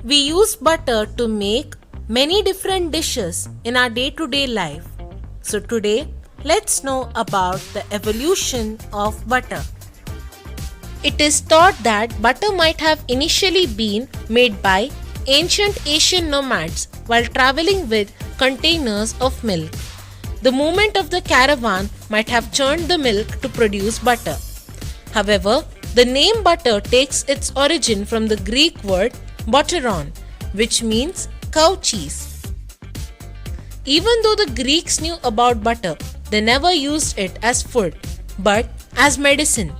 We use butter to make many different dishes in our day-to-day life. So today, let's know about the evolution of butter. It is thought that butter might have initially been made by ancient Asian nomads while traveling with containers of milk. The movement of the caravan might have churned the milk to produce butter. However, the name butter takes its origin from the Greek word butteron, which means cow cheese. Even though the Greeks knew about butter, they never used it as food, but as medicine.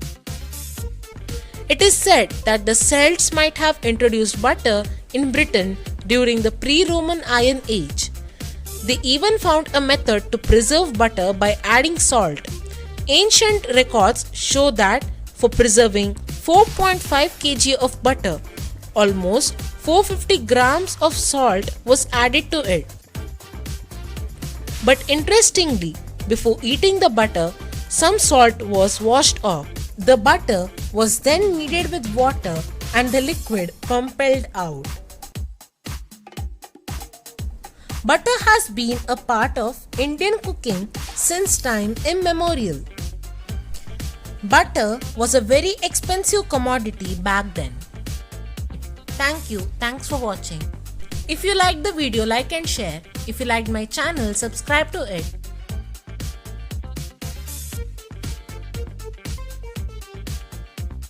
It is said that the Celts might have introduced butter in Britain during the pre-Roman Iron Age. They even found a method to preserve butter by adding salt. Ancient records show that for preserving 4.5 kg of butter, almost 450 grams of salt was added to it. But interestingly, before eating the butter, some salt was washed off. The butter was then kneaded with water and the liquid compelled out. Butter has been a part of Indian cooking since time immemorial. Butter was a very expensive commodity back then. Thank you. Thanks for watching. If you liked the video, like and share. If you liked my channel, subscribe to it.